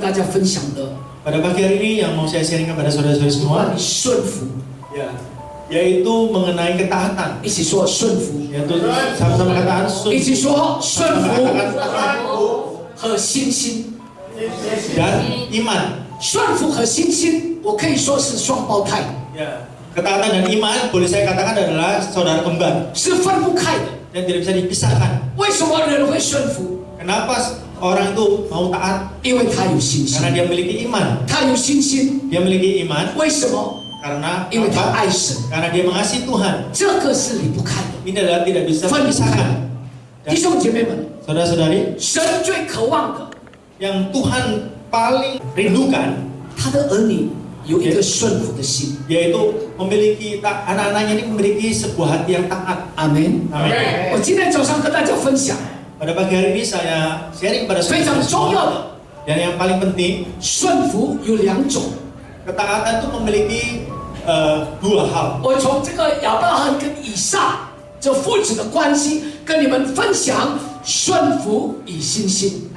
大家分享的， Pada pagi hari ini yang mau saya sharing kepada saudara-saudara 关 semua, 于顺服， ya, yaitu mengenai ketaatan. 一起说顺服， Yaitu sama-sama katakan 一起说顺 katakan 服 taat 和信心。 dan iman. 顺服和信心，我可以说是双胞胎， Ya, ketaatan dan iman boleh saya katakan adalah saudara kembar 是分不开的。 dan tidak bisa dipisahkan. 为什么人会顺服？ Kenapa orang itu mau taat? 因为他有信心 Karena，dia memiliki iman. 他有信心。 Dia memiliki iman 为什么？ karena 因为他 apa? 爱神， Karena dia mengasihi Tuhan. 这个是离不开的。 Ini adalah tidak bisa 分不开 dipisahkan. 弟兄姐妹们， Saudara-saudari, 神最渴望的， yang Tuhan paling rindukan 他的儿女有一个顺服的心。 yaitu memiliki anak-anaknya ini memiliki sebuah hati yang taat. 阿门。 Amin. 我今天早上跟大家分享 Pada pagi hari ini saya sharing pada 非常 saudara 重要 semua. 的 Dan yang paling penting, 顺服有两种。 ketaatan itu memiliki dua hal. 我从这个亚伯拉罕跟以撒这父子的关系，跟你们分享顺服与信心。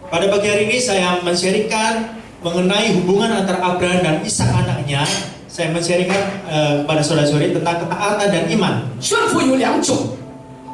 Pada pagi hari ini saya men-sharingkan mengenai hubungan antara Abraham dan Ishak anaknya. Saya men-sharingkan kepada saudara-saudari tentang ketaatan dan iman. 顺服有两种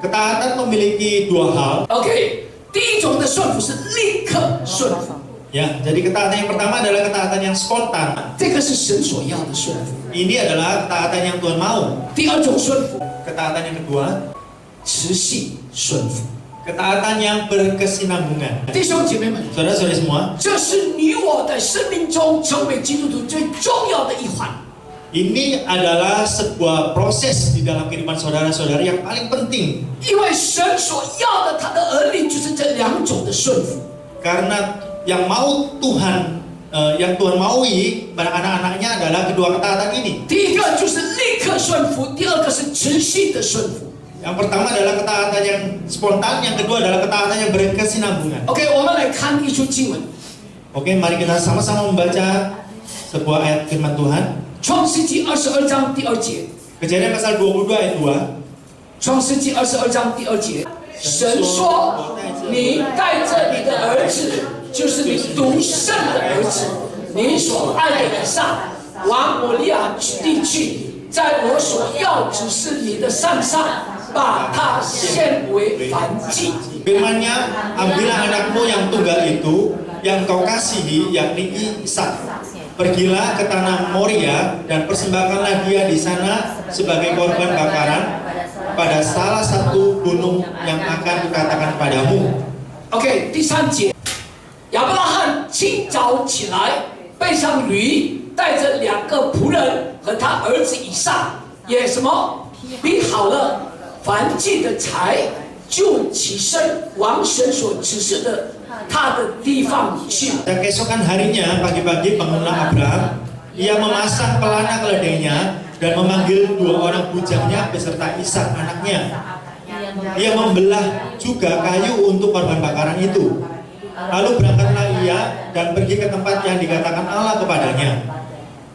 Ketaatan memiliki dua hal. ，OK。第一种的顺服是立刻顺服， Ya, jadi ketaatan yang pertama adalah ketaatan yang spontan. 这个是神所要的顺服。 Ini adalah ketaatan yang Tuhan mau. 第二种顺服， Ketaatan yang kedua, 持续顺服。 ketaatan yang berkesinambungan. 弟兄姐妹们， Saudara-saudari semua, 这是你我在生命中成为基督徒最重要的一环。 ini adalah sebuah proses di dalam kehidupan saudara-saudari yang paling penting. 因为神所要的他的儿女就是这两种的顺服。 Karena yang mau Tuhan, yang Tuhan maui pada anak-anaknya adalah kedua ketaatan ini. 第一个就是立刻顺服，第二个是持续的顺服。 Yang pertama adalah ketaatan yang spontan, yang kedua adalah ketaatan yang berkesinambungan. OK，我们来看一处经文， Oke, mari kita sama-sama membaca sebuah ayat firman Tuhan. 创世纪22章第2节。 Kejadian pasal 22 ayat 2. 创世纪22章第2节，神说：“你带着你的儿子，就是你独生的儿子，你所爱的以撒，往摩利亚地去，在我所要指示你的山上，把他献为燔祭。” Firman-Nya, ambillah anakmu yang tunggal itu, yang kau kasihi, yakni Ishak. Pergilah ke tanah Moria dan persembahkanlah dia di sana sebagai korban bakaran pada salah satu gunung yang akan kukatakan padamu. OK， 第3节，亚伯拉罕清早起来，背上驴，带着2个仆人和他儿子以撒，也什么逼好了燔祭的柴，就起身往神所指示的他的地方去。 Dan keesokan harinya pagi-pagi bangunlah Abraham. Ia memasang pelana keledainya dan memanggil 2 orang bujangnya beserta Ishak anaknya. Ia membelah juga kayu untuk korban bakaran itu. Lalu berangkatlah ia dan pergi ke tempat yang dikatakan Allah kepadanya.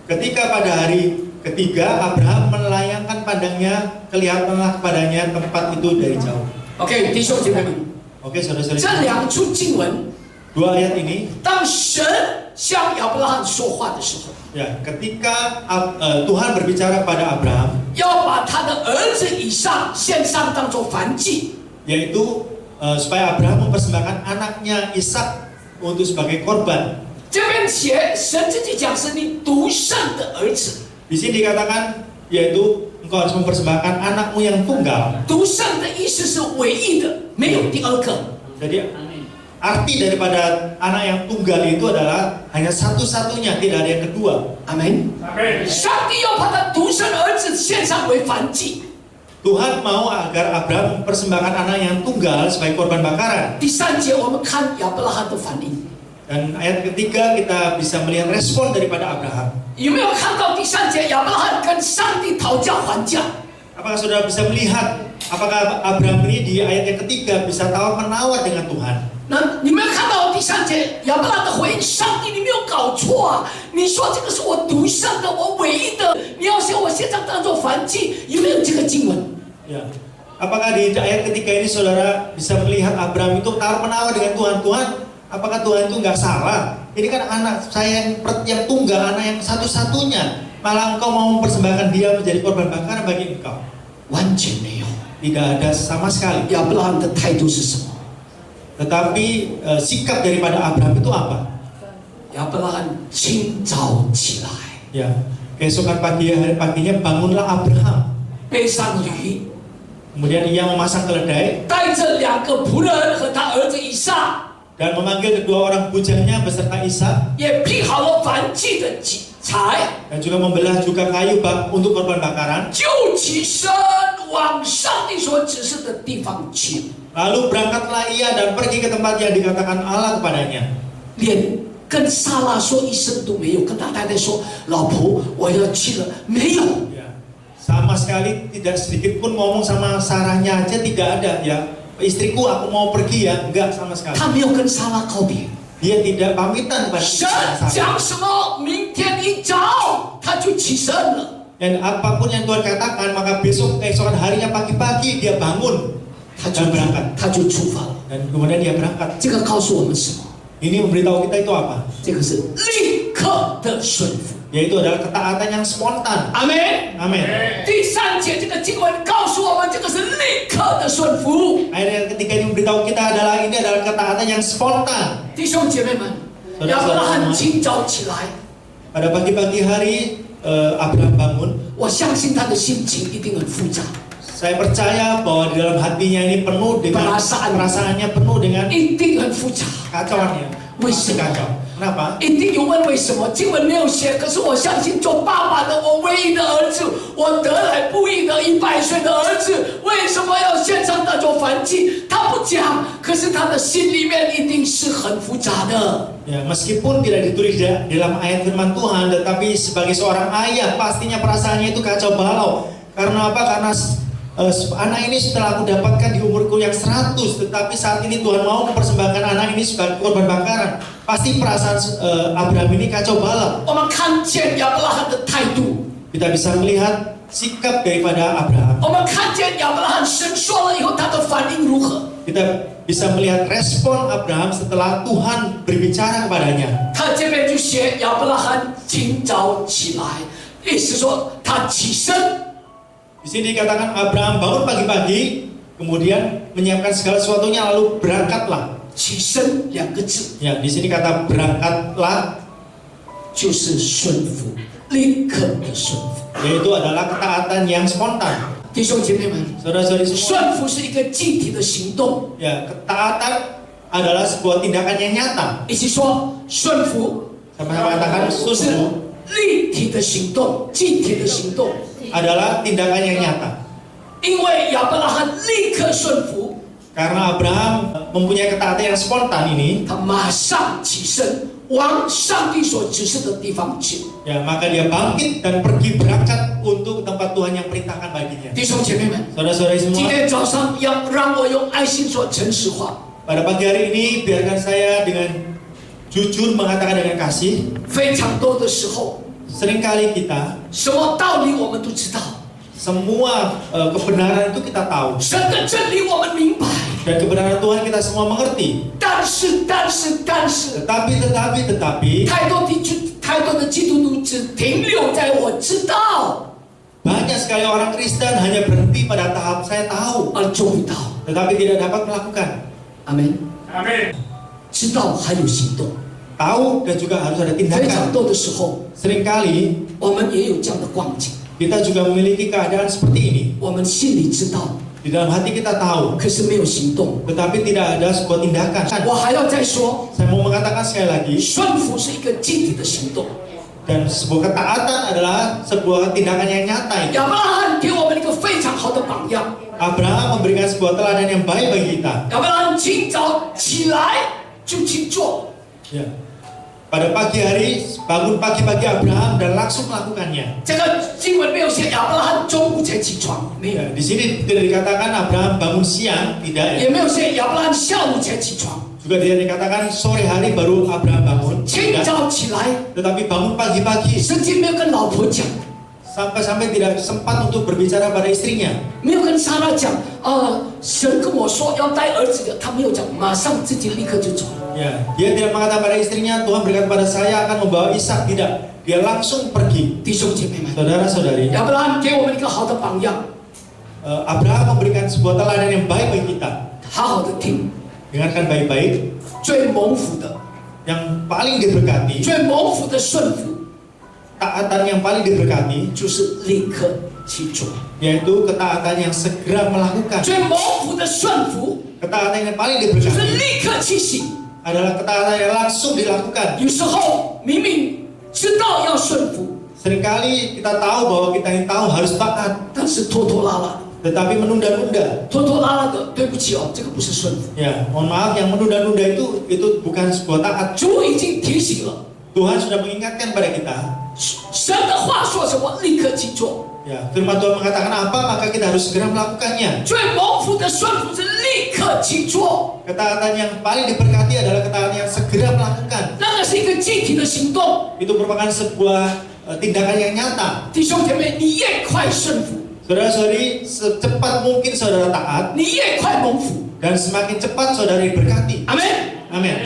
Ketika pada hari ketiga Abraham melayangkan pandangnya, kelihatanlah kepadanya tempat itu dari jauh. OK， 弟兄姐妹们， Oke, saudara-saudari, 这2处经文， 2 ayat ini, 当神向亚伯拉罕说话的时候， ya, ketika Tuhan berbicara pada Abraham, 要把他的儿子以撒献上当作燔祭。 yaitu supaya Abraham mempersembahkan anaknya Ishak untuk sebagai korban. 这边写神自己讲是你独生的儿子， Di sini dikatakan yaitu engkau harus mempersembahkan anakmu yang tunggal. 独生的意思是唯一的，没有第二个。 Jadi arti daripada anak yang tunggal itu adalah hanya satu-satunya, tidak ada yang kedua. 阿门。上帝要把他独生儿子献上为燔祭。 Tuhan mau agar Abraham mempersembahkan anak yang tunggal sebagai korban bakaran. 第3节我们看亚伯拉罕的反应， Dan ayat ketiga kita bisa melihat respon daripada Abraham. 有没有看到第3节亚伯拉罕跟上帝讨价还价？ Apakah saudara bisa melihat apakah Abraham ini di ayat yang ketiga bisa tawar-menawar dengan Tuhan? 那你没有看到第3节亚伯拉罕的回应？上帝，你没有搞错啊！你说这个是我独生的，我唯一的，你要向我献上当作燔祭，有没有这个经文？ Ya. Apakah di ayat ketiga ini saudara bisa melihat Abraham itu tawar-menawar dengan Tuhan? Tuhan, apakah Tuhan itu nggak salah? ini kan anak saya yang tunggal, anak yang satu-satunya, malah engkau mau mempersembahkan dia menjadi korban bakaran bagi engkau. 完全没有。 Tidak ada sama sekali. 亚伯拉罕的态度是什么？ Tetapi sikap daripada Abraham itu apa? 亚伯拉罕清早起来， Ya, keesokan paginya bangunlah Abraham. 背上驴， Kemudian ia memasang keledai 带着2个仆人和他儿子以撒， dan memanggil kedua orang bujangnya beserta Ishak 也劈好了燔祭的柴， dan juga membelah juga kayu untuk korban bakaran. 就起身往上帝所指示的地方去， Lalu berangkatlah ia dan pergi ke tempat yang dikatakan Allah kepadanya. 连跟撒拉说一声都没有，跟他太太说：“老婆，我要去了。”没有， Ya, sama sekali tidak sedikit pun ngomong sama Sarahnya aja tidak ada ya. Istriku aku mau pergi ya, enggak sama sekali. 他没有跟撒拉告别。 Dia tidak pamitan kepada 神 Sarah. 讲什么，明天一早他就起身了。 Dan apapun yang Tuhan katakan, maka besok keesokan harinya pagi-pagi dia bangun 他就 dan berangkat. 他就出发了。 Dan kemudian dia berangkat. 这个告诉我们什么？ Ini memberitahu kita itu apa? 这个是立刻的顺服。 Yaitu adalah ketaatan yang spontan. 阿门。 Amin. 第3节这个经文告诉我们，这个是立刻的顺服。 Ayat yang ketiga yang memberitahu kita adalah ini adalah ketaatan yang spontan. 弟兄姐妹们，亚伯拉罕清早起来， Pada pagi-pagi hari Abraham bangun. 我相信他的心情一定很复杂， Saya percaya bahwa di dalam hatinya ini penuh dengan perasaannya penuh dengan 一定很复杂， kacauannya. Masih kacau. Kenapa? 一定有问为什么？经文没有写，可是我相信做爸爸的，我唯一的儿子，我得来不易的100岁的儿子，为什么要献上那座燔祭？他不讲，可是他的心里面一定是很复杂的。 Ya, meskipun tidak ditulis dalam ayat firman Tuhan, tetapi sebagai seorang ayah pastinya perasaannya itu kacau balau. Karena apa? Karena anak ini setelah aku dapatkan di umurku yang 100, tetapi saat ini Tuhan mau mempersembahkan anak ini sebagai korban bakaran. Pasti perasaan Abraham ini kacau balau. 我们看见亚伯拉罕的态度， Kita bisa melihat sikap daripada Abraham. 我们看见亚伯拉罕神说了以后，他的反应如何？ Kita bisa melihat respon Abraham setelah Tuhan berbicara kepadanya. 他这边就写亚伯拉罕清早起来，意思说他起身。 Di sini dikatakan Abraham bangun pagi-pagi, kemudian menyiapkan segala sesuatunya lalu berangkatlah. 起身2个字， Ya, di sini kata berangkatlah 就是顺服，立刻的顺服。 yaitu adalah ketaatan yang spontan. 弟兄姐妹们， Saudara-saudari semua, 顺服是一个具体的行动， ya ketaatan adalah sebuah tindakan yang nyata. 一起说顺服 Sama-sama katakan 是 sunfu 立体的行动，具体的行动。 adalah tindakan yang nyata. 因为亚伯拉罕立刻顺服， Karena Abraham mempunyai ketaatan yang spontan ini, 他马上起身往上帝所指示的地方去。 ya maka dia bangkit dan pergi berangkat untuk tempat Tuhan yang perintahkan baginya. 弟兄姐妹们， Saudara-saudari 今 semua, 天早上让我用爱心所诚实话， pada pagi hari ini biarkan saya dengan jujur mengatakan dengan kasih. 非常多的时候， Seringkali kita 什么道理我们都知道， semua kebenaran itu kita tahu 神的真理我们明白， dan kebenaran Tuhan kita semua mengerti. 但是， Tetapi 太多的基督徒只停留在我知道， banyak sekali orang Kristen hanya berhenti pada tahap saya tahu, 而做不到。 tetapi tidak dapat melakukan. 阿门。 Amin. 知道还有行动， Tahu dan juga harus ada 非常 tindakan. 多的时候， Seringkali 我们也有这样的光景， kita juga memiliki keadaan seperti ini. 我们心里知道， Di dalam hati kita tahu, 可是没有行动。 tetapi tidak ada sebuah tindakan. 我还要再说， Saya mau mengatakan sekali lagi, 顺服是一个具体的行动。 dan sebuah ketaatan adalah sebuah tindakan yang nyata. 亚伯拉罕给我们一个非常好的榜样。 Abraham memberikan sebuah teladan yang baik bagi kita. 亚伯拉罕清早起来就去做， Ya. Pada pagi hari, bangun pagi-pagi Abraham dan langsung melakukannya. 这个经文没有写亚伯拉罕中午才起床，没有， Ya, di sini tidak dikatakan Abraham bangun siang, tidak ya. 也没有写亚伯拉罕下午才起床， Juga tidak dikatakan sore hari baru Abraham bangun, 清 tidak. 早起来， Tetapi bangun pagi-pagi 圣经没有跟老婆讲， sampai tidak sempat untuk berbicara pada istrinya. 没有跟撒拉讲，神跟我说要带儿子的，他没有讲，马上自己立刻就走了。Ya, dia tidak mengatakan pada istrinya, Tuhan berikan pada saya akan membawa Ishak, tidak. Dia langsung pergi. 弟兄姐妹们， Saudara-saudari, 亚伯拉罕给我们一个好的榜样， Abraham memberikan sebuah teladan yang baik bagi kita. 好好的听。 Dengarkan baik-baik, 最蒙福的， yang paling diberkati, 最蒙福的顺服， taatan yang paling diberkati, 就是立刻去做。 yaitu ketaatan yang segera melakukan. 最蒙福的顺服， Ketaatan yang paling 就是 diberkati 立刻去行。 adalah ketaatan yang langsung dilakukan. 有时候明明知道要顺服， Seringkali kita tahu bahwa kita ini tahu harus taat, 但是拖拖拉拉， tetapi menunda-nunda. 拖拖拉拉的，对不起哦，这个不是顺服。 Ya, mohon maaf, yang menunda-nunda itu bukan sebuah taat. 主已经提醒了， Tuhan sudah mengingatkan pada kita. 神的话说什么，立刻去做。 Ya, firman Tuhan mengatakan apa, maka kita harus segera melakukannya. 最蒙福的顺服是立刻去做， Ketaatan yang paling diberkati adalah ketaatan yang segera melakukan. 那个是一个具体的行动。 Itu merupakan sebuah tindakan yang nyata. 弟兄姐妹，你越快顺服， Saudara-saudari, secepat mungkin saudara taat 你越快蒙福。 dan semakin cepat saudara diberkati. 阿门。 Amin.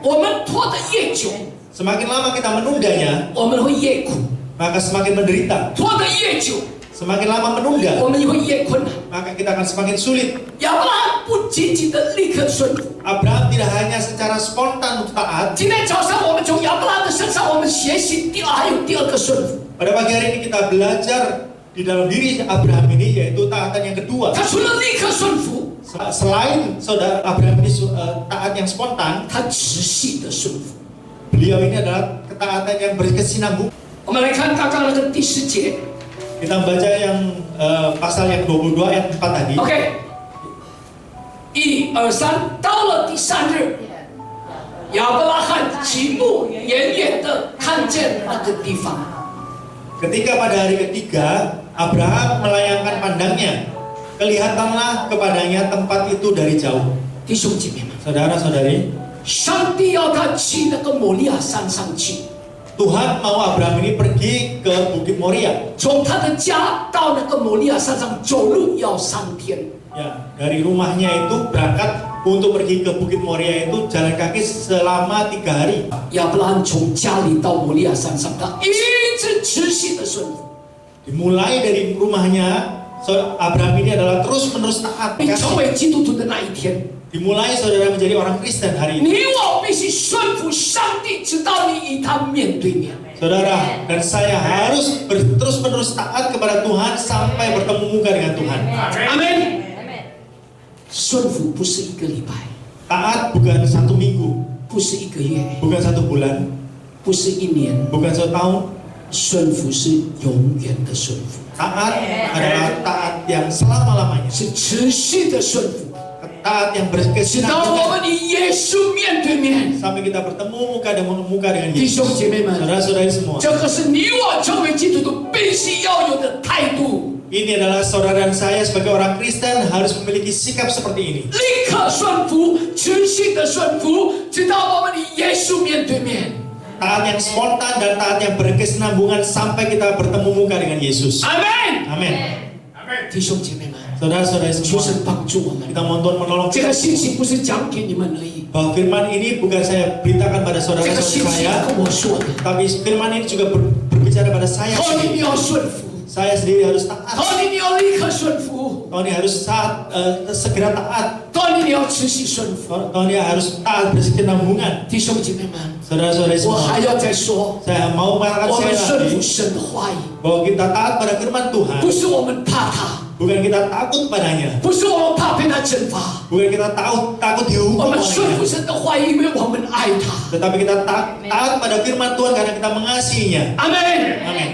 我们拖得越久， Semakin lama kita menundanya, 我们会越苦； maka semakin menderita. 拖得越久， Semakin lama menunda, 我们会越困难。 maka kita akan semakin sulit. 亚伯拉罕不仅仅的立刻顺服。 Abraham tidak hanya secara spontan untuk taat. 今天早上我们从亚伯拉罕的身上，我们学习还有第二个顺服。 Pada pagi hari ini kita belajar di dalam diri Abraham ini, yaitu taatan yang kedua. 他除了立刻顺服， Selain saudara Abraham ini taat yang spontan, 他持续的顺服。 beliau ini adalah ketaatan yang berkesinambungan. 我们来看刚刚那个第10节。 Kita baca yang pasal yang 22 ayat 4 tadi. OK， 1、2、3，到了第3日，亚伯拉罕举目远远的看见那个地方。 Ketika pada hari ketiga, Abraham melayangkan pandangnya, kelihatanlah kepadanya tempat itu dari jauh. 弟兄姐妹们， Saudara-saudari, 上帝要他去那个摩利亚山上去， Tuhan mau Abraham ini pergi ke Bukit Moria. 从他的家到那个摩利亚山上走路要3天。 Ya, dari rumahnya itu berangkat untuk pergi ke Bukit Moria itu jalan kaki selama 3 hari. 亚伯拉罕从家里到摩利亚山上，他一直持续的顺服。 Dimulai dari rumahnya, Abraham ini adalah terus-menerus taat. 你成为基督徒的那一天， Dimulai saudara menjadi orang Kristen hari ini. 你我必须顺服上帝，直到你与他面对面。 Saudara dan saya harus terus-menerus taat kepada Tuhan sampai bertemu muka dengan Tuhan. 阿门。顺服不是一个礼拜， Taat bukan 1 minggu, 不是1个月， bukan 1 bulan, 不是1年， bukan 1 tahun. 顺服是永远的顺服， Taat adalah taat yang selama-lamanya. 是持续的顺服， Taat yang 直到我 berkesinambungan 们与耶稣面对面。 sampai kita bertemu muka dengan muka dengan 弟兄 Yesus. 姐妹们， Saudara-saudari semua, 这个是你我成为基督徒必须要有的态度。 ini adalah saudara dan saya sebagai orang Kristen harus memiliki sikap seperti ini. 立刻顺服，持续的顺服，直到我们与耶稣面对面。 Taat yang spontan dan taat yang berkesinambungan sampai kita bertemu muka dengan Yesus. 阿门。 Amin. 弟兄姐妹们， Saudara-saudari 求 semua, 神帮助我们。 kita mohon menolong 这 kita 个信息不是讲给你们而已， bahwa firman ini bukan saya beritakan pada 这个 saudara-saudara 信息 saya, 跟我说的。 tapi firman ini juga berbicara pada saya 托你 sendiri. 你要顺服， Saya sendiri harus taat. 托你你要立刻顺服， Tony harus segera taat. 托你你要持续顺服。 Tony harus taat berkesinambungan. 弟兄姐妹们， Saudara-saudari 我还 semua, 要再说， saya mau mengatakan 我们 sekali 顺服 lagi 神的话语， bahwa kita taat pada firman Tuhan, 不是我们怕他， bukan kita takut padanya, 不是我们怕被他惩罚， bukan kita takut 我 dihukum 们顺服 olehnya, 神的话语，因为我们爱他。 tetapi kita taat pada firman Tuhan karena kita mengasihinya. 阿门。 Amin.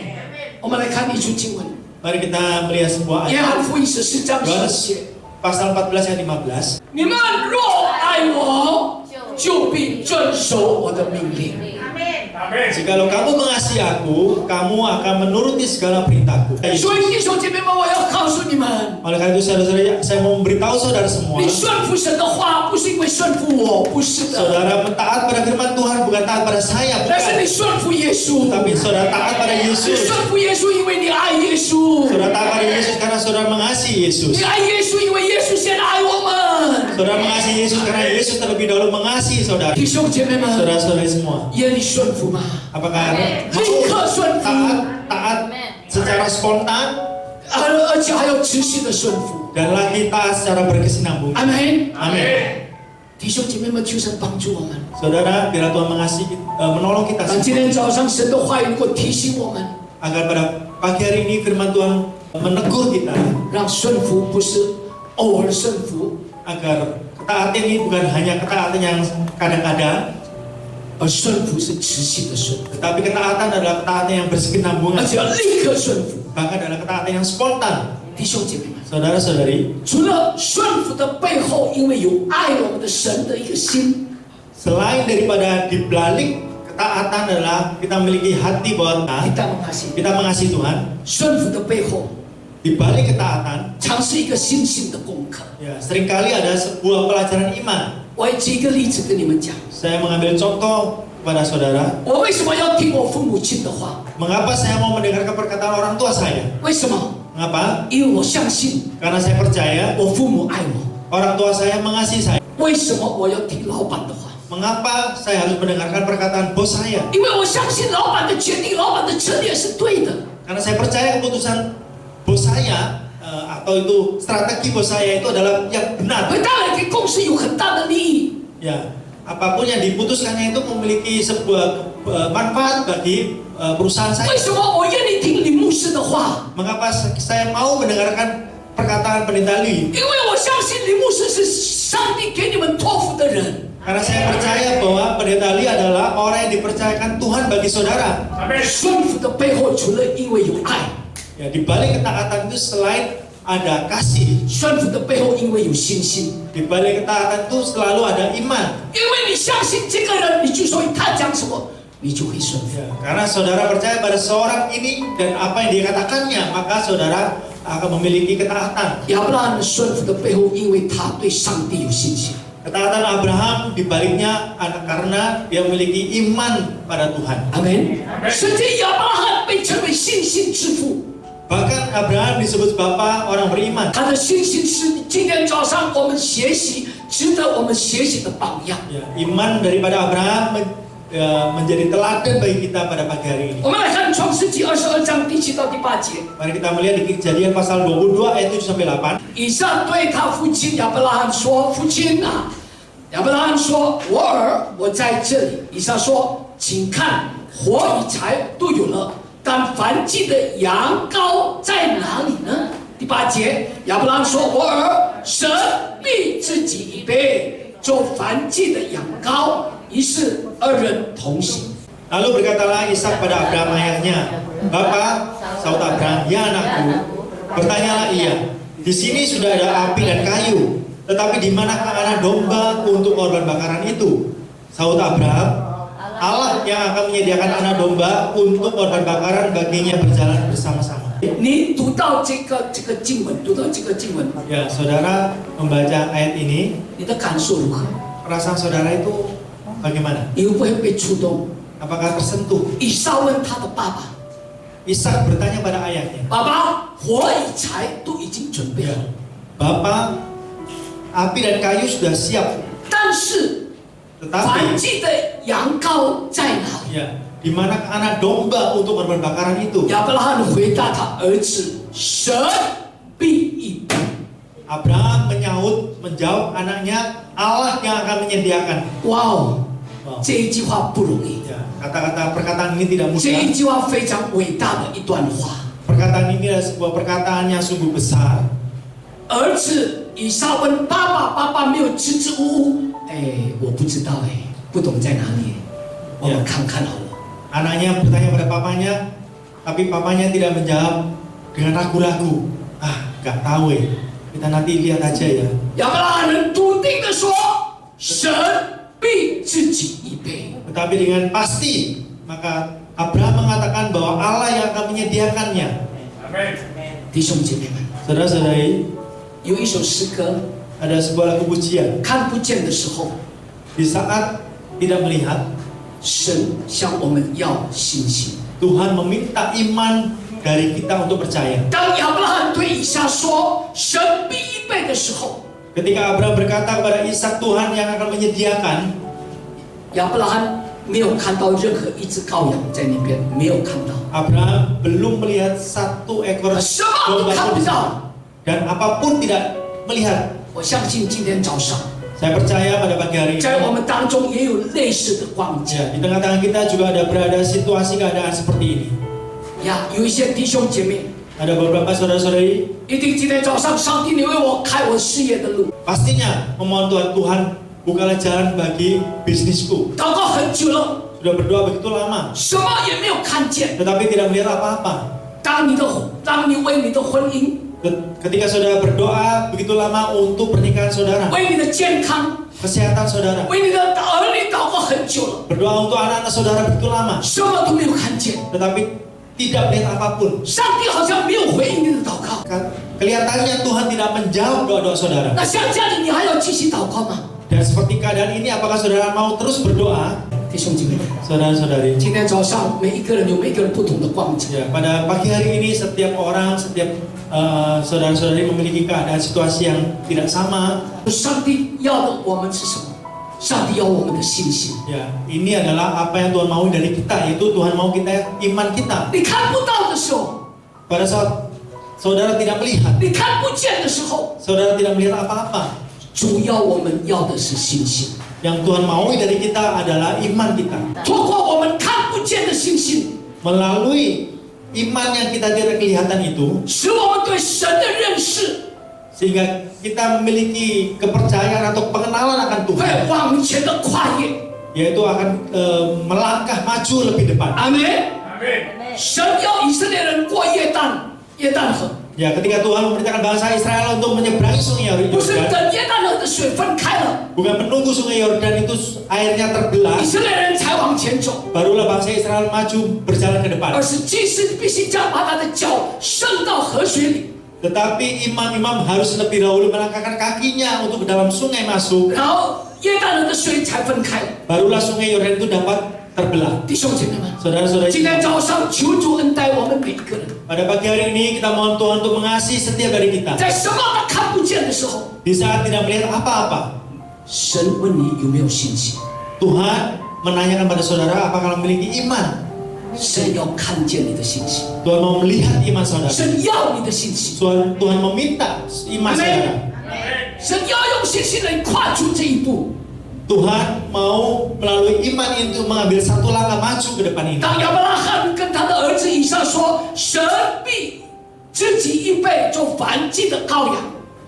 我们来看一处经文， Mari kita melihat sebuah 约 ayat. 翰福音14章10节。 Pasal 14 ayat 15. 你们若爱我，就必遵守我的命令。 Jikalau kamu mengasihi aku, kamu akan menuruti segala perintahku. 所以弟兄姐妹们，我要告诉你们， Oleh karena itu saudara-saudara, saya mau memberitahu saudara semua, 你顺服神的话，不是因为顺服我，不是的， saudara taat pada firman Tuhan bukan taat pada saya, 但是你 bukan. 顺服耶稣。 Tapi saudara taat pada 你 Yesus. 顺服耶稣，因为你爱耶稣。 Saudara taat pada Yesus karena saudara mengasihi Yesus. 你爱耶稣，因为耶稣先爱我们。Saudara mengasihi Yesus karena Yesus terlebih dahulu mengasihi saudara. 弟兄姐妹们， Saudara-saudari semua, 愿你顺服吗？ apakah 立刻顺服， taat secara spontan 而且还有持续的顺服。 dan lagi taat secara berkesinambungan? 阿门。 Amin. 弟兄姐妹们，求神帮助我们。 Saudara, biarlah Tuhan menolong kita 让今天早上神的话语能够提醒我们， agar pada pagi hari ini firman Tuhan menegur kita 让顺服不是偶尔顺服， agar ketaatan ini bukan hanya ketaatan yang kadang-kadang, 而顺服是持续的顺服， tetapi ketaatan adalah ketaatan yang 而 berkesinambungan, 且要立刻顺服。 bahkan adalah ketaatan yang spontan. 弟兄姐妹们， Saudara-saudari, 除了顺服的背后，因为有爱我们的神的一个心， selain daripada di balik ketaatan adalah kita memiliki hati bahwa kita mengasihi Tuhan, 顺服的背后， di balik ketaatan 常是一个信心的功课。 ya seringkali ada sebuah pelajaran iman. 我也举一个例子跟你们讲， Saya mengambil contoh kepada saudara, 我为什么要听我父母亲的话？ mengapa saya mau mendengarkan perkataan orang tua saya? 为什么？ Mengapa? 因为我相信 Karena saya percaya 我父母爱我。 orang tua saya mengasihi saya. 为什么我要听老板的话？ Mengapa saya harus mendengarkan perkataan bos saya? 因为我相信老板的决定、老板的策略是对的。 Karena saya percaya keputusan bos saya atau itu strategi bos saya itu adalah yang benar. 会带来给公司有很大的利益。 Ya, apapun yang diputuskannya itu memiliki sebuah manfaat bagi perusahaan 为 saya. 什么我愿意听李牧师的话？ Mengapa saya mau mendengarkan perkataan pendeta Lee? 因为我相信李牧师是上帝给你们托付的人。 Karena saya percaya bahwa pendeta Lee adalah orang yang dipercayakan Tuhan bagi saudara. 顺服的背后，除了因为有爱， Ya, di balik ketaatan itu selain ada kasih, 顺服的背后因为有信心。 di balik ketaatan itu selalu ada iman. 因为你相信这个人，你就说他讲什么，你就会顺服。 Ya, karena saudara percaya pada seorang ini dan apa yang dia katakannya, maka saudara akan memiliki ketaatan. 亚伯拉罕顺服的背后，因为他对上帝有信心。 Ketaatan Abraham dibaliknya karena dia memiliki iman pada Tuhan. 阿门。甚至亚伯拉罕被称为信心之父。 Bahkan Abraham disebut bapa orang beriman. 他的信心是今天早上我们学习，值得我们学习的榜样。 Ya, iman daripada Abraham menjadi teladan bagi kita pada pagi hari ini. 我们来看创世纪22章第7到第8节。 Mari kita melihat di Kejadian pasal 22 ayat 7 sampai 8. 以撒对他父亲亚伯拉罕说：“父亲啊！”亚伯拉罕说：“我儿，我在这里。”以撒说：“请看，火与柴都有了，但燔祭的羊羔在哪里呢？”第8节，亚伯拉罕说：“我儿，神必自己预备做燔祭的羊羔。”于是二人同行。 Lalu berkatalah Ishak pada Abraham ayahnya, "Bapa," sahut Abraham, "Ya anakku." Bertanyalah ia, "Di sini sudah ada api dan kayu, tetapi di manakah anak domba untuk korban bakaran itu?" Sahut Abraham, "Allah yang akan menyediakan anak domba untuk korban bakaran baginya berjalan bersama-sama." 你读到这个经文，读到这个经文， Ya, saudara membaca ayat ini, 你的感受如何？ perasaan saudara itu bagaimana? 你会不会被触动？ Apakah tersentuh? 以撒问他的爸爸 Ishak bertanya pada ayahnya, 爸爸，火与柴都已经准备 "Ya, 了， Bapak, api dan kayu sudah siap, 但是燔 tetapi 祭的羊羔在哪里？ ya, di mana anak domba untuk korban bakaran itu?" 亚伯拉罕回答他儿子：“神必预备。 Abraham menjawab anaknya, Allah yang akan menyediakan. ”哇哦， Wow. 这一句话不容易， Ya, kata-kata perkataan ini tidak 这一 mudah. 句话非常伟大的一段话。 Perkataan ini adalah sebuah perkataan yang sungguh besar. 儿子以撒问爸爸，爸爸没有支支吾吾，哎，我不知道哎，不懂在哪里，我们看看好了。 Anaknya bertanya pada papanya, tapi papanya tidak menjawab dengan ragu-ragu. Ah, gak tahu ya. Kita nanti lihat aja ya. 亚伯拉罕人笃定的说：“神必自己预备。 Tetapi dengan pasti, maka Abraham mengatakan bahwa Allah yang akan menyediakannya. ”弟兄姐妹们， Saudara-saudari, 有一首诗歌， ada sebuah lagu pujian. 看不见的时候， Di saat tidak melihat, 神向我们要信心。 Tuhan meminta iman dari kita untuk percaya. 当亚伯拉罕对以撒说“神必预备”的时候， Ketika Abraham berkata kepada Ishak, Tuhan yang akan menyediakan, 亚伯拉罕没有看到任何一只羔羊在那边，没有看到， Abraham belum melihat satu ekor 什么都 domba 看不 pun, 到。 dan apapun tidak melihat. 我相信今天早上， Saya percaya pada pagi hari 在我 ini, 们当中也有类似的光景 ya, di tengah-tengah kita juga ada berada situasi keadaan seperti ini. 呀。有一些弟兄姐妹， Ada beberapa saudara-saudari 一定今天早上，上帝你为我开我事业的路， pastinya memohon Tuhan bukalah jalan bagi bisnisku. 祷告很久了， Sudah berdoa begitu lama, 什么也没有看见。 tetapi tidak melihat apa-apa. 当你为你的婚姻， Ketika saudara berdoa begitu lama untuk pernikahan saudara, 为你的健康， kesehatan saudara, 为你的儿女祷告很久了， berdoa untuk anak-anak saudara begitu lama, 什么都没有看见。 tetapi tidak melihat apapun. 上帝好像没有回应你的祷告。 Kelihatannya Tuhan tidak menjawab doa-doa saudara. 那像这样的，你还要继续祷告吗？ Dan seperti keadaan ini, apakah saudara mau terus berdoa? 弟兄姐妹， Saudara-saudari, 今天早上每一个人有每个人不同的光景。 ya, pada pagi hari ini setiap orang, setiap saudara-saudari memiliki keadaan situasi yang tidak sama. 上帝要的我们是什么？上帝要我们的信心。 Ya, ini adalah apa yang Tuhan mau dari kita, yaitu Tuhan mau kita iman kita. 你看不到的时候， Pada saat saudara tidak melihat, 你看不见的时候， saudara tidak melihat apa-apa. 主要我们要的是信心。 Yang Tuhan mau dari kita adalah iman kita. 通过我们看不见的信心， Melalui iman yang kita tidak kelihatan itu, 使我们对神的认识 sehingga kita memiliki kepercayaan atau pengenalan akan 会 Tuhan, 往前的跨越。 yaitu akan melangkah maju lebih depan. 阿门。神要以色列人过约旦河， Ya, ketika Tuhan memerintahkan bangsa Israel untuk menyeberangi sungai 不是 Yordan, 等约旦河的水分开了， bukan menunggu sungai Yordan itu airnya terbelah, 以色列人才往前走， barulah bangsa Israel maju berjalan ke depan. 而是祭司必须将把他的脚伸到河水里， Tetapi imam-imam harus lebih dahulu melangkahkan kakinya untuk ke dalam sungai masuk, 然后约旦河的水才分开。 barulah sungai Yordan itu dapat terbelah. 弟兄姐妹们， Saudara-saudari, 今天早上求主恩待我们每一个人， pada pagi hari ini kita mohon Tuhan untuk mengasihi setiap dari kita. 在什么都看不见的时候， Di saat tidak melihat apa-apa, 神问你有没有信心， Tuhan menanyakan pada saudara apakah memiliki iman. 神要看见你的信心， Tuhan mau melihat iman saudara. 神要你的信心， Tuhan meminta iman saudara. 神要用信心来跨出这一步。 Tuhan mau melalui iman itu mengambil satu langkah maju ke depan ini. 当亚伯拉罕跟他的儿子以撒说：“神必自己预备做燔祭的羔羊。”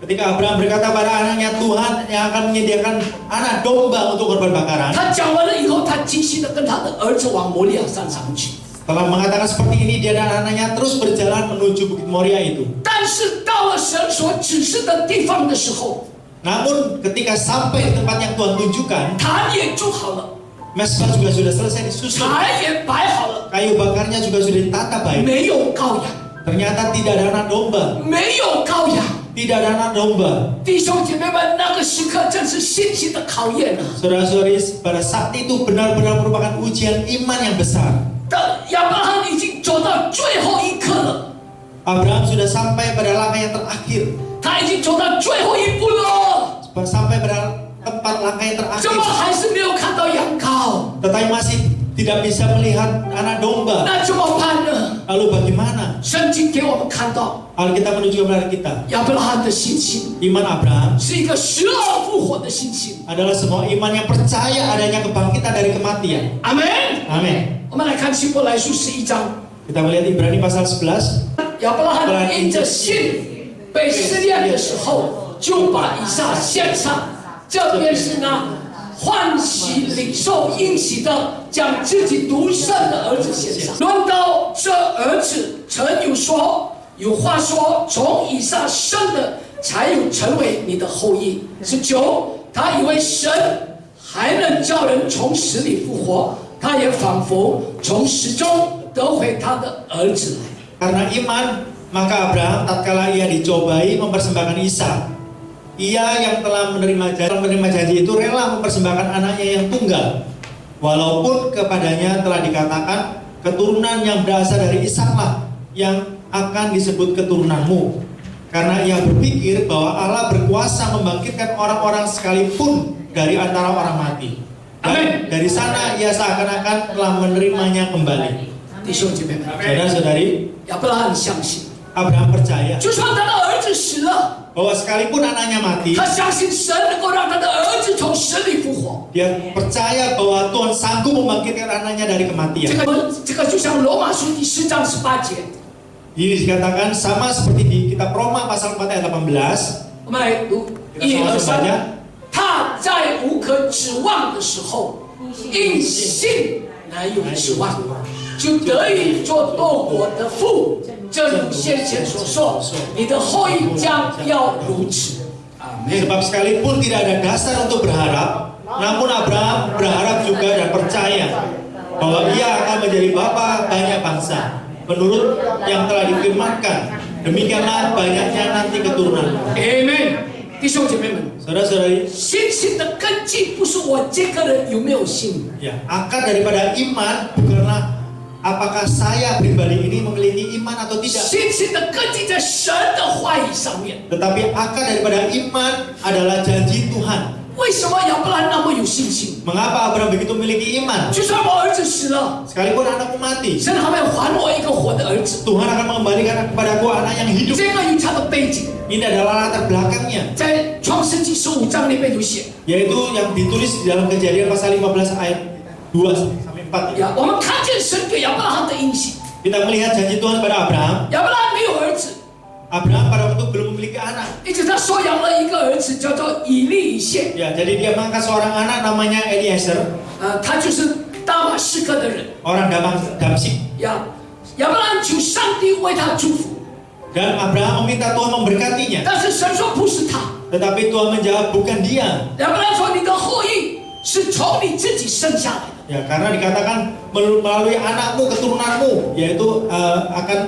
Ketika Abraham berkata pada anaknya, Tuhan yang akan menyediakan anak domba untuk korban bakaran. 他讲完了以后，他继续的跟他的儿子往摩利亚山上去。 Setelah mengatakan seperti ini, dia dan anaknya terus berjalan menuju Bukit Moria itu. 但是到了神所指示的地方的时候， Namun ketika sampai di tempat yang Tuhan tunjukkan, 坛也筑好了， mesbah juga sudah selesai disusun, 柴也摆好了， kayu bakarnya juga sudah ditata baik. 没有羔羊， Ternyata tidak ada anak domba, 没有羔羊。 tidak ada anak domba. 弟兄姐妹们，那个时刻正是信心的考验啊！ Saudara-saudari, pada saat itu benar-benar merupakan ujian iman yang besar. 亚伯拉罕已经走到最后一刻了， Abraham sudah sampai pada langkah yang terakhir, 他已经走到最后一步了， sampai pada tempat langkah yang 怎么 terakhir, 还是没有看到羊羔？ tetapi masih tidak bisa melihat anak domba. 那怎么办呢？ Lalu bagaimana? 圣经给我们看到， Alkitab menunjukkan kepada kita, 亚伯拉罕的信心 iman Abraham 是一个死而复活的信心。 adalah semua iman yang percaya adanya kebangkitan dari kematian. 阿门。 Amin. 我们来看希伯来书11章， Kita melihat Ibrani pasal 11. 亚伯拉罕因着信被试炼的时候，就把以撒献上。这便是呢，欢喜领受应许的，将自己独生的儿子献上。论到这儿子，曾有话说，从以撒生的才有成为你的后裔。19，他以为神还能叫人从死里复活，他也仿佛从死中得回他的儿子来。 Karena iman, maka Abraham tatkala ia dicobai mempersembahkan Ishak. Ia yang telah menerima janji itu rela mempersembahkan anaknya yang tunggal. Walaupun kepadanya telah dikatakan keturunan yang berasal dari Ishaklah yang akan disebut keturunanmu. Karena ia berpikir bahwa Allah berkuasa membangkitkan orang-orang sekalipun dari antara orang mati. Dan dari sana ia seakan-akan telah menerimanya kembali. 弟兄姐妹们， Saudara-saudari, 亚伯拉罕相信， Abraham percaya 就算他的儿子死了， bahwa sekalipun anaknya mati, 他相信神能够让他的儿子从死里复活。 dia percaya bahwa Tuhan sanggup membangkitkan anaknya dari 这 kematian. 个就像罗马书第10章18节， Ini dikatakan sama seperti di kitab Roma pasal 4 ayat 18. 我们来读1、2、3。他在无可指望的时候，因信来有指望，就得以做多国的父。正如先前所说，你的后裔将要如此。Amin. Sebab sekalipun tidak ada dasar untuk berharap, namun Abraham berharap juga dan percaya bahwa ia akan menjadi bapa banyak bangsa. Menurut yang telah difirmankan, demikianlah banyaknya nanti keturunan. Amen. 弟兄姐妹们， Saudara-saudari, 信心的根基不是我这个人有没有信， ya, akar daripada iman bukanlah apakah saya pribadi ini memiliki iman atau tidak. 信心的根基在神的话语上面。 Tetapi akar daripada iman adalah janji Tuhan. 为什么亚伯拉罕那么有信心？ Mengapa Abraham begitu memiliki iman? 就算我儿子死了， Sekalipun anakku mati, 神还会还我一个活的儿子。 Tuhan akan mengembalikan kepadaku anak yang hidup. 这个有他的背景， Ini adalah latar belakangnya, 在创世纪15章里面有写。 yaitu yang ditulis di dalam Kejadian pasal 15 ayat 2 sampai 4. 呀，我们看见神对亚伯拉罕的应许。 Kita melihat janji Tuhan pada Abraham. 亚伯拉罕没有儿子， Abraham pada waktu belum memiliki anak. 一直他收养了一个儿子，叫做以利以谢。 Ya, jadi dia mengangkat seorang anak namanya Eliezer, 他就是大马士革的人。 orang Damsik. 呀，亚伯拉罕求上帝为他祝福， Dan Abraham meminta Tuhan memberkatinya. 但是神说不是他。 Tetapi Tuhan menjawab bukan dia. 亚伯拉罕说你的后裔是从你自己生下来的。 Ya, karena dikatakan melalui anakmu, keturunanmu, yaitu akan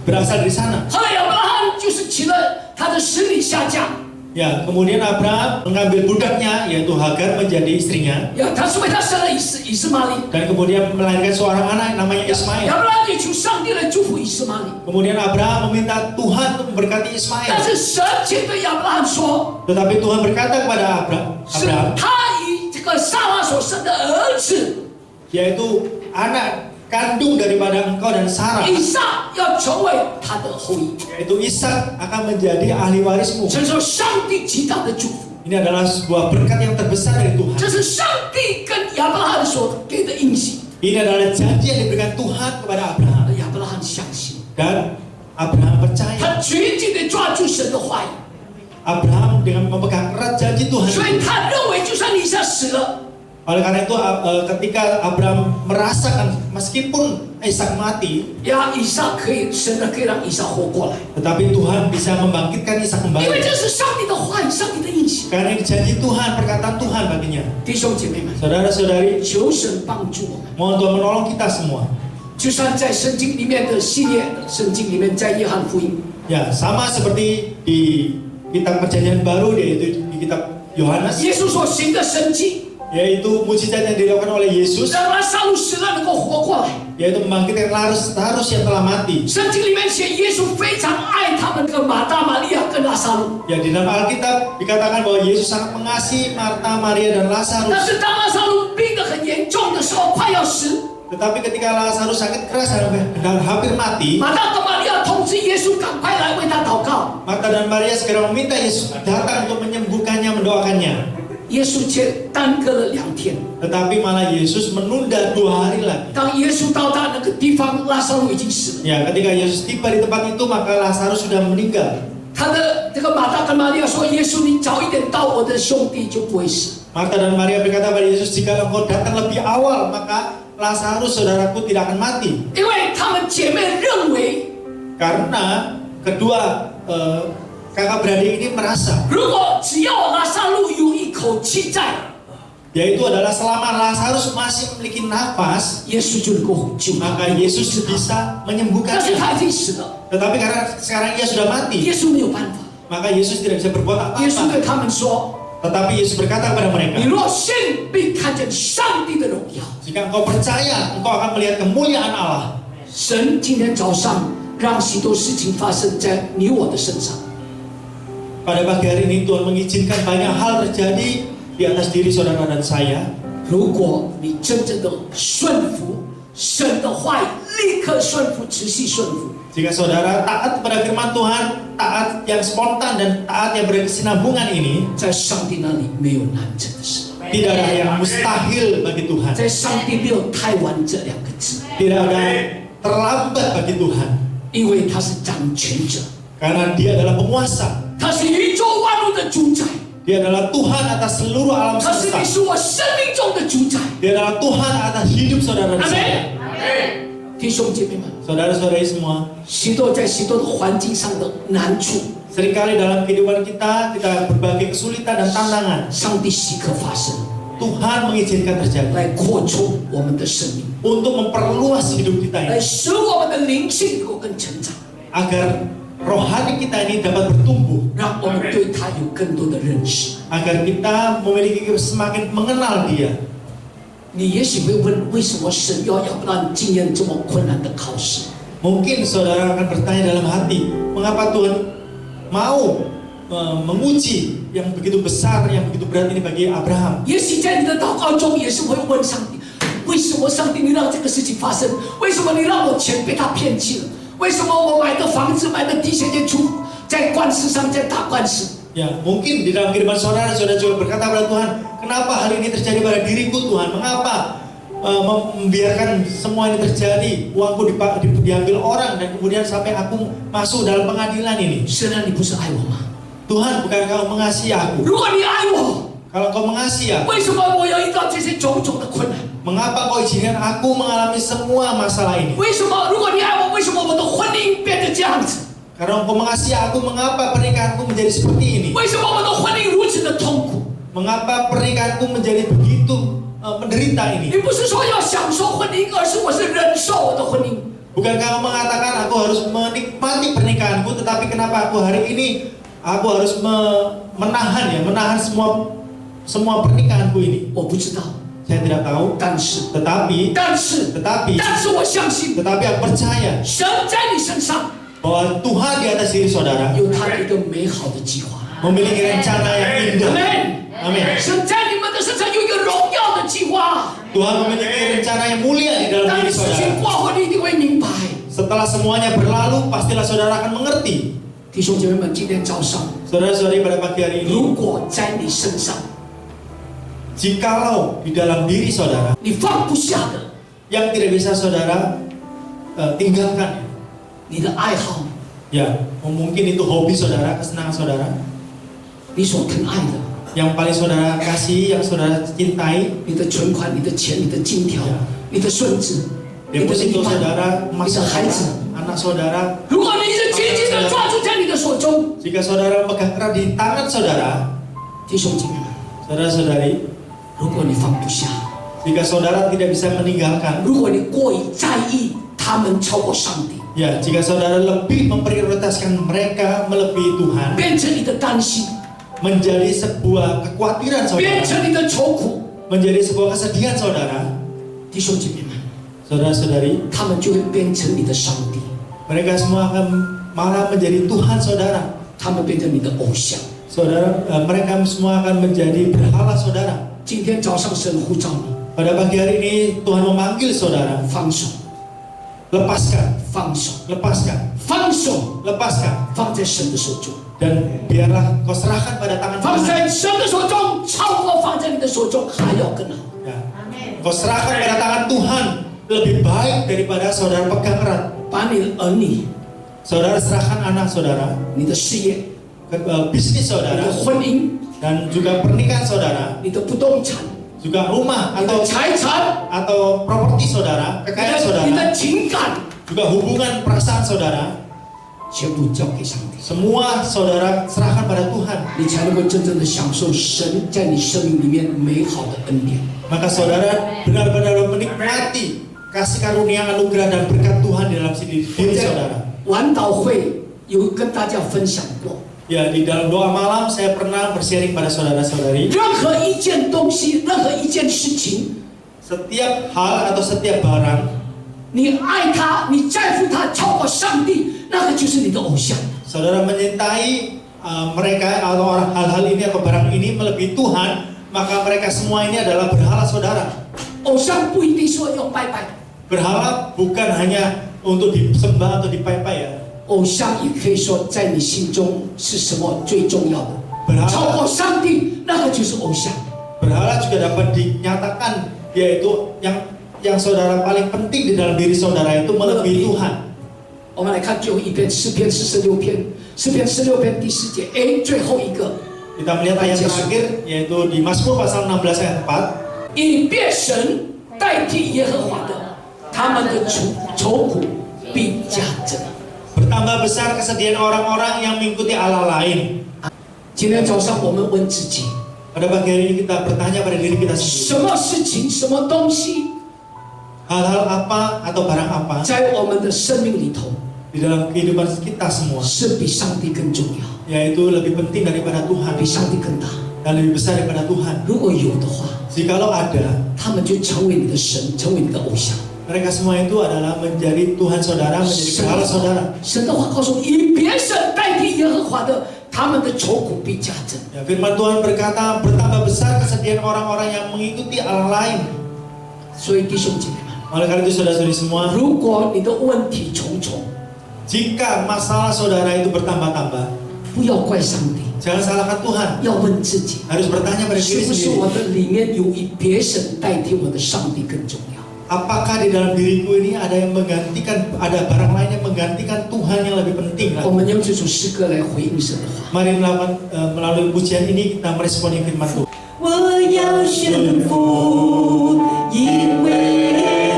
berasal dari sana. 后来亚伯拉罕就是娶了他的使女下嫁。 Ya, kemudian Abraham mengambil budaknya, yaitu Hagar menjadi istrinya. 呀，他是为他生了以斯玛利。 Dan kemudian melahirkan seorang anak namanya Ismail. 亚伯拉罕也求上帝来祝福以斯玛利。 Kemudian Abraham meminta Tuhan untuk memberkati 但 Ismail. 是神却对亚伯拉罕说， Tetapi Tuhan berkata kepada 是 Abraham, 他以这个撒拉所生的儿子 yaitu anak kandung daripada engkau dan Sarah, 以撒要成为他的后裔。 yaitu Ishak akan menjadi ahli warismu. 神说，上帝极大的祝福， Ini adalah sebuah berkat yang terbesar dari Tuhan. 这是上帝跟亚伯拉罕所给的应许。 Ini adalah janji yang diberikan Tuhan kepada Abraham. 亚伯拉罕相信， Dan Abraham percaya. 他紧紧地抓住神的话语， Abraham dengan memegang erat janji Tuhan. 所以他认为，就算以撒死了， Oleh karena itu ketika Abraham merasakan meskipun Ishak mati, 呀，以撒可以，神可以让以撒活过来， tetapi Tuhan bisa membangkitkan Ishak 因为 kembali. 这是上帝的话语，上帝的应许。 Karena ini janji Tuhan, perkataan Tuhan baginya. 弟兄姐妹们， Saudara-saudari, 求神帮助我们。 mohon Tuhan menolong kita semua. 就算在圣经里面的系列，圣经里面在约翰福音， Ya, sama seperti di kitab Perjanjian Baru, yaitu di kitab Yohanes, 耶稣所行的神迹， yaitu mujizat yang dilakukan oleh Yesus, 让拉撒路死了能够活过来。 yaitu membangkitkan Lazarus yang telah mati. 圣经里面写，耶稣非常爱他们的马大、玛利亚跟拉撒路。 Ya, di dalam Alkitab dikatakan bahwa Yesus sangat mengasihi Marta, Maria, dan 但 Lazarus. 是当拉撒路病得很严重的时候，快要死， Tetapi ketika Lazarus sakit keras dan hampir mati, 马大跟玛利亚通知耶稣赶快来为他祷告。 Marta dan Maria segera meminta Yesus datang untuk menyembuhkannya, mendoakannya. 耶稣却耽搁了2天。 Tetapi malah Yesus menunda 2 hari lagi. 当耶稣到达那个地方，拉撒路已经死了。 Ya, ketika Yesus tiba di tempat itu, maka Lazarus sudah meninggal. 他的这个马大跟玛利亚说：“耶稣，你早一点到，我的兄弟就不会死。” Marta dan Maria berkata pada Yesus, jika engkau datang lebih awal, maka Lazarus saudaraku tidak akan mati. 因为他们姐妹认为， Karena kedua kakak beradik ini merasa, 如果只要拉撒路有一口气在， yaitu adalah selama Lazarus masih memiliki nafas, 耶稣就能够救他。 maka Yesus bisa 但是 menyembuhkannya. 他已经死了， Tetapi karena sekarang ia sudah 耶 mati, 稣没有办法。 maka Yesus tidak bisa berbuat 耶稣 apa-apa. 对他们说 Tetapi Yesus berkata kepada：“ mereka, 你若信，必看见上帝的荣耀。 jika engkau percaya, engkau akan melihat kemuliaan Allah. ” 神今天早上让许多事情发生在你我的身上。Pada pagi hari ini Tuhan mengizinkan banyak hal terjadi di atas diri saudara dan saya. 如果你真正的顺服神的话语，立刻顺服，持续顺服。 Jika saudara taat kepada firman Tuhan, taat yang spontan dan taat yang berkesinambungan ini, 在上帝那里没有难成的事， tidak ada yang mustahil bagi Tuhan. 在上帝没有太晚这两个字， Tidak ada terlambat bagi Tuhan. 因为他是掌权者， Karena Dia adalah penguasa. 他是宇宙万物的主宰， Dia adalah Tuhan atas seluruh alam 他是 semesta. 你是我生命中的主宰。 Dia adalah Tuhan atas hidup saudara dan 阿 saya. 门。弟兄姐妹们， Saudara-saudari semua, 许多在许多的环境上的难处， seringkali dalam kehidupan kita berbagai kesulitan dan tantangan. 上帝许可发生， Tuhan mengizinkan terjadi 来扩充我们的生命， untuk memperluas hidup kita 来 ini, 使我们的灵性能够更成长， agar rohani kita ini dapat bertumbuh, 让我们对他有更多的认识。 agar kita memiliki semakin mengenal Dia. 你也许会问，为什么神要让你经验这么困难的考试？ Mungkin saudara akan bertanya dalam hati, mengapa Tuhan mau menguji yang begitu besar, yang begitu berat ini bagi Abraham? 也许在你的祷告中也是会问上帝，为什么上帝你让这个事情发生？为什么你让我钱被他骗去了？为什么我买个房子买个地下钱出在官司上在打官司？ Ya, mungkin di dalam kehidupan saudara juga berkata pada Tuhan, kenapa hal ini terjadi pada diriku Tuhan? Mengapa membiarkan semua ini terjadi? Uangku diambil orang dan kemudian sampai aku masuk dalam pengadilan ini. 神啊，你不是爱我吗？ Tuhan, bukan kau mengasihi aku? 如果你爱我， Kalau kau mengasihi aku, 为什么我要遇到这些种种的困难？ mengapa kau izinkan aku mengalami semua masalah ini? 为什么？如果你爱我，为什么我的婚姻变得这样子？ Karena engkau mengasihi aku, mengapa pernikahanku menjadi seperti ini? 为什么我的婚姻如此的痛苦？ Mengapa pernikahanku menjadi begitu menderita 你 ini? 不是说要享受婚姻，而是我是忍受我的婚姻。 Bukankah kau mengatakan aku harus menikmati pernikahanku, tetapi kenapa aku hari ini aku harus menahan semua pernikahanku ini? 我不知道， Saya tidak tahu, 但是 tetapi 我相信， tetapi aku percaya 神在你身上 bahwa Tuhan di atas diri saudara 有他的一个美好的计划。 memiliki rencana yang 阿 indah. 门。 Amin. 神在你们的身上有一个荣耀的计划。 Tuhan memiliki rencana yang mulia di dalam 当 diri 事 saudara. 情过后，你一定会明白。 Setelah semuanya berlalu, pastilah saudara akan mengerti. 弟兄姐妹们，今天早上， Saudara-saudari pada pagi hari 如 ini, 果在你身上 jikalau di dalam diri saudara 你放不下的， yang tidak bisa saudara tinggalkan, 你的爱好， ya mungkin itu hobi saudara, kesenangan saudara, 你所疼爱的， yang paling saudara kasih, yang saudara cintai, 你的存款、你的钱、你的金条、你的孙子、你的 deposito 另一半、 saudara, 你 emas 的孩 saudara, 子。 anak saudara. 如果你是紧紧的抓住在你的手中， Jika saudara pegang erat di tangan saudara, 弟兄姐妹们， saudara-saudari, 如果你放不下， jika saudara tidak bisa meninggalkan, 如果你过于在意他们超过上帝， ya jika saudara lebih memprioritaskan mereka melebihi Tuhan, 变成你的担心， menjadi sebuah kekhawatiran 变 saudara, 成你的愁苦， menjadi sebuah kesedihan saudara, 弟兄姐妹们， saudara-saudari, 他们就会变成你的上帝， mereka semua akan malah menjadi Tuhan saudara. 他们变成你的偶像。 Saudara, mereka semua akan menjadi berhala saudara. 今天早上神呼召你， Pada pagi hari ini Tuhan memanggil saudara, 放手， lepaskan, 放手， lepaskan, 放手， lepaskan, 放在神的手中， dan biarlah kau serahkan pada tangan 放 Tuhan. 在神的手中，超过放在你的手中还要更好。 Ya. Kau serahkan pada tangan Tuhan lebih baik daripada saudara pegang erat. 把你的儿女、 Saudara serahkan anak saudara, 你的事业、 bisnis 你 saudara, 的婚姻、 dan juga pernikahan saudara, 你的不动产、 juga rumah 你的 atau 财产、 atau properti saudara, 你 kekayaan 的 saudara, 情感， juga hubungan perasaan saudara, 全部交给上帝， semua saudara serahkan pada Tuhan. 你才能够真正的享受神在你生命里面美好的恩典。 Maka saudara benar-benar menikmati kasih karunia, anugerah dan berkat Tuhan di dalam diri 我在 saudara. 晚祷会有跟大家分享过， Ya, di dalam doa malam saya pernah bersharing pada saudara-saudari, 任何一件东西，任何一件事情， setiap hal atau setiap barang, 你爱他，你在乎他超过上帝，那个就是你的偶像。 saudara menyintai mereka atau orang hal-hal ini atau barang ini melebihi Tuhan, maka mereka semua ini adalah berhala saudara. 偶像不一定说要拜拜， Berhala bukan hanya untuk disembah atau dipai-pai ya. 偶像也可以说在你心中是什么最重要的， Berhala 超过上帝，那个就是偶像。 Berhala juga dapat dinyatakan yaitu yang saudara paling penting di dalam diri saudara itu melebihi Tuhan. 我们来看最后一篇诗篇46篇，诗篇46篇第4节，最后一个， Kita melihat ayat terakhir yaitu di Mazmur pasal 16 ayat 4. 以别神代替耶和华的，他们的愁苦必加增。 Bertambah besar kesedihan orang-orang yang mengikuti Allah lain. 今天早上我们问自己， Pada pagi hari ini kita bertanya pada diri kita 什 sendiri. 么事情、什么东西， Hal-hal apa atau barang apa 在我们的生命里头 di dalam kehidupan kita semua 是比上帝更重要， yaitu lebih penting daripada Tuhan 比上帝更大？ dan lebih besar daripada Tuhan. 如果有的话， Jikalau ada, 他们就成为你的神，成为你的偶像。 mereka semua itu adalah menjadi Tuhan saudara, menjadi berhala saudara. 神的话告诉我，以别神代替耶和华的，他们的愁苦必加增。 Ya, firman Tuhan berkata bertambah besar kesedihan orang-orang yang mengikuti Allah lain. 所以弟兄姐妹们， Oleh karena itu saudara-saudari semua, 如果你的问题重重， jika masalah saudara itu bertambah-tambah, 不要怪上帝， jangan salahkan Tuhan. 要问自己， Harus bertanya pada 是 diri 不是 sendiri. 我的里面有以别神代替我的上帝更重要？ Apakah di dalam diriku ini ada yang menggantikan, ada barang lain yang menggantikan Tuhan yang lebih penting 我 lagi? 们用这首诗歌来回应神的话。 Mari melalui pujian ini kita meresponi firman Tuhan. 我要顺服，因为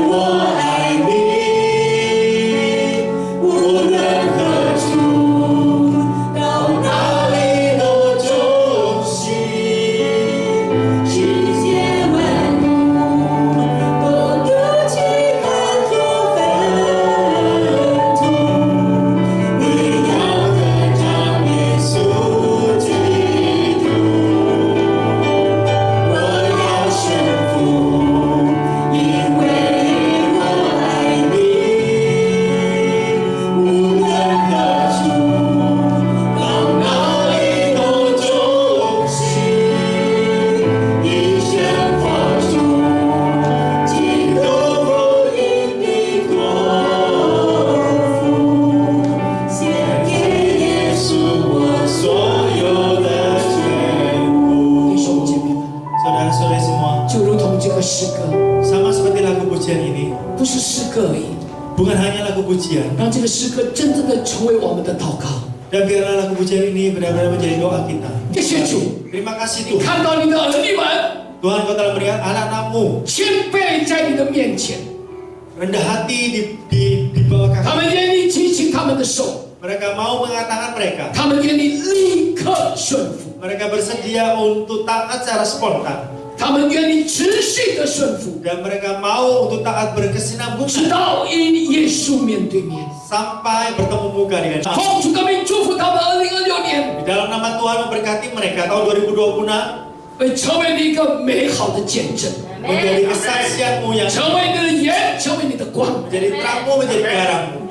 我爱你，无论何处，到哪里都忠心，世界万物都丢弃看作粪土，为要得着耶稣基督。 我要顺服，因为我爱你，无论何处，到哪里都忠心，一生活出基督福音的托付，献给耶稣我所有的全部。弟兄姐妹们， Saudara-saudari semua, 就如同这个诗歌， sama seperti lagu pujian ini, 不是诗歌而已， bukan hanya lagu pujian, 让这个诗歌真正的成为我们的祷告。 dan biarlah lagu pujian ini benar-benar menjadi doa kita. 谢谢主， Terima kasih 你 Tuhan. 看到你的儿女们 Tuhan kau telah berikan anak-anakmu 谦卑在你的面前， rendah hati di bawah 他 kaki. 们愿意举起他们的手， Mereka mau mengatakan mereka. 他们愿意立刻顺服， Mereka bersedia untuk taat secara spontan. 他们愿意持续的顺服， Dan mereka mau untuk taat 直 berkesinambungan 到与耶稣面对面。 sampai bertemu muka dengan Allah. 奉主的名祝福他们2026年 Di dalam nama Tuhan memberkati mereka tahun 2026会成为你一个美好的见证， menjadi kesaksianmu yang 成为你的盐，成为你的光， menjadi terangmu, menjadi garammu.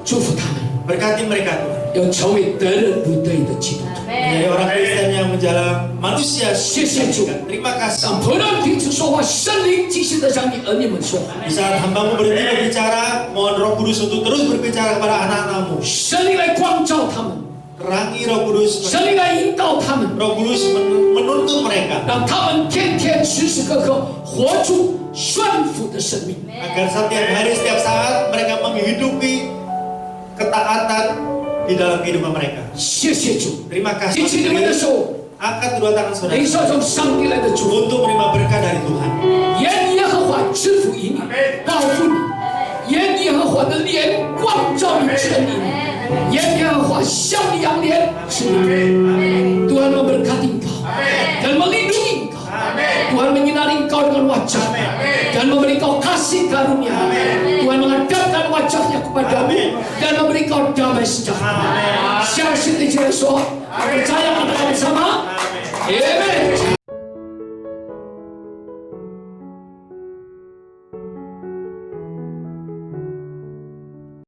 祝福他们 Berkati mereka Tuhan. 要成为得人如得的基督徒。 Menjadi orang Kristen yang menjalan manusia. 谢谢主， Terima kasih. 让不能停止说话，圣灵继续的让你儿女们说话， Di saat hambamu berhenti berbicara, mohon Roh Kudus untuk terus berbicara kepada anak-anakmu. 圣灵来光照他们， Terangi Roh Kudus. 圣灵来引导他们， Roh Kudus menuntun mereka 让他们天天时时刻刻活出顺服的生命。 agar setiap hari, setiap saat mereka menghidupi ketaatan di dalam kehidupan mereka. 谢谢主， Terima 举起你们的 kasih. 手， Angkat kedua tangan saudara 领受从上帝来的祝福。 untuk menerima berkat dari Tuhan. 愿耶和华赐福于你，保护你；愿耶和华的脸光照你，遮你；愿耶和华向你扬脸，赐你。Tuhan memberkati engkau dan melindungi engkau. Tuhan menyinari engkau dengan wajah-Nya dan memberi engkau kasih karunia. Tuhan menghadapkan wajahnya kepadamu dan memberi engkau damai sejahtera. 相信的接着说，我们这样的bersama. Amen.